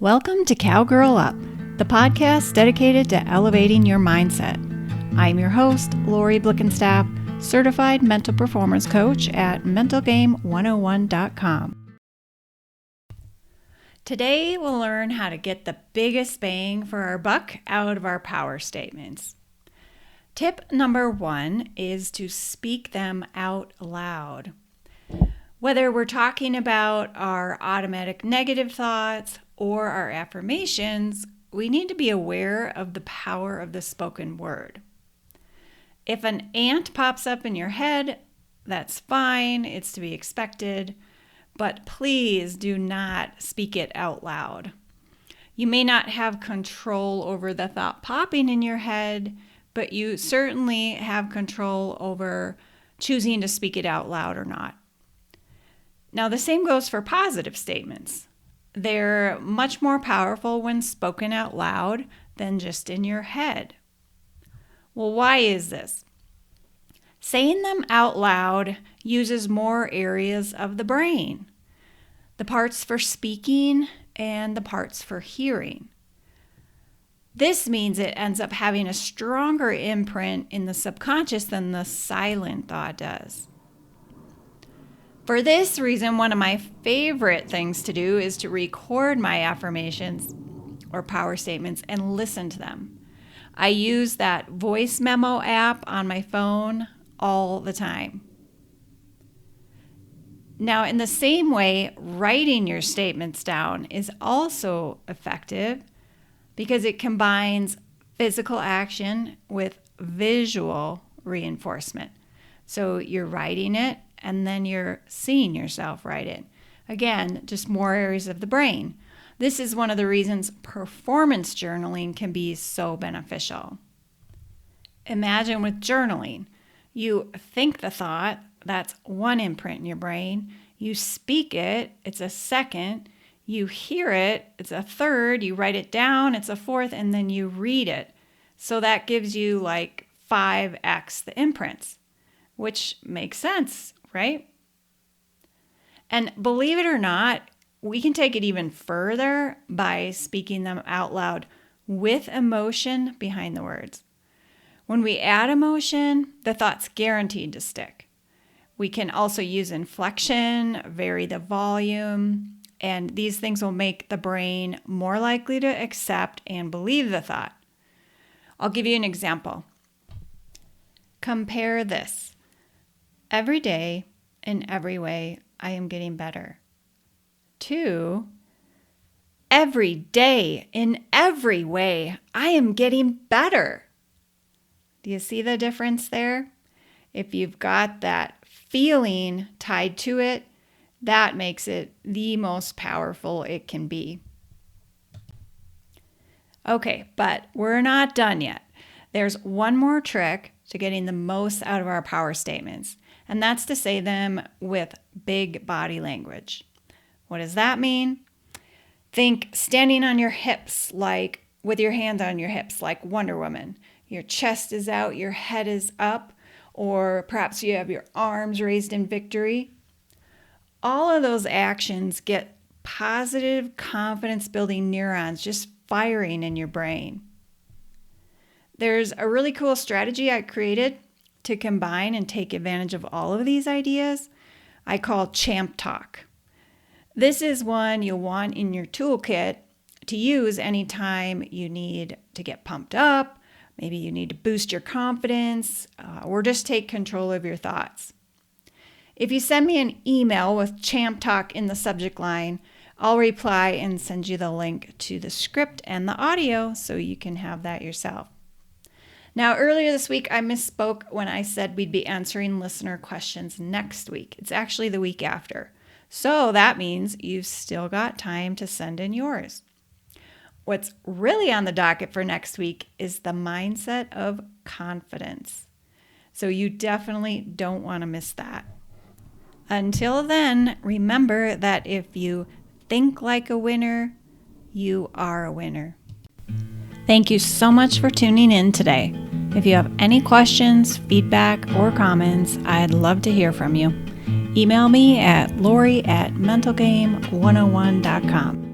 Welcome to Cowgirl Up, the podcast dedicated to elevating your mindset. I'm your host, Lori Blickenstaff, certified mental performance coach at mentalgame101.com. Today, we'll learn how to get the biggest bang for our buck out of our power statements. Tip number 1 is to speak them out loud. Whether we're talking about our automatic negative thoughts or our affirmations, we need to be aware of the power of the spoken word. If an ant pops up in your head, that's fine, it's to be expected, but please do not speak it out loud. You may not have control over the thought popping in your head, but you certainly have control over choosing to speak it out loud or not. Now, the same goes for positive statements. They're much more powerful when spoken out loud than just in your head. Well, why is this? Saying them out loud uses more areas of the brain, the parts for speaking and the parts for hearing. This means it ends up having a stronger imprint in the subconscious than the silent thought does. For this reason, one of my favorite things to do is to record my affirmations or power statements and listen to them. I use that voice memo app on my phone all the time. Now, in the same way, writing your statements down is also effective because it combines physical action with visual reinforcement. So you're writing it, and then you're seeing yourself write it. Again, just more areas of the brain. This is one of the reasons performance journaling can be so beneficial. Imagine with journaling, you think the thought, that's one imprint in your brain. You speak it, it's a second. You hear it, it's a third. You write it down, it's a fourth, and then you read it. So that gives you like 5x the imprints, which makes sense, right? And believe it or not, we can take it even further by speaking them out loud with emotion behind the words. When we add emotion, the thought's guaranteed to stick. We can also use inflection, vary the volume, and these things will make the brain more likely to accept and believe the thought. I'll give you an example. Compare this. Every day, in every way, I am getting better. 2, every day, in every way, I am getting better. Do you see the difference there? If you've got that feeling tied to it, that makes it the most powerful it can be. Okay, but we're not done yet. There's one more trick to getting the most out of our power statements, and that's to say them with big body language. What does that mean? Think standing on your hips, like with your hands on your hips, like Wonder Woman. Your chest is out, your head is up, or perhaps you have your arms raised in victory. All of those actions get positive confidence-building neurons just firing in your brain. There's a really cool strategy I created to combine and take advantage of all of these ideas. I call Champ Talk. This is one you'll want in your toolkit to use anytime you need to get pumped up, maybe you need to boost your confidence, or just take control of your thoughts. If you send me an email with Champ Talk in the subject line, I'll reply and send you the link to the script and the audio so you can have that yourself. Now, earlier this week, I misspoke when I said we'd be answering listener questions next week. It's actually the week after. So that means you've still got time to send in yours. What's really on the docket for next week is the mindset of confidence. So you definitely don't want to miss that. Until then, remember that if you think like a winner, you are a winner. Thank you so much for tuning in today. If you have any questions, feedback, or comments, I'd love to hear from you. Email me at lori@mentalgame101.com.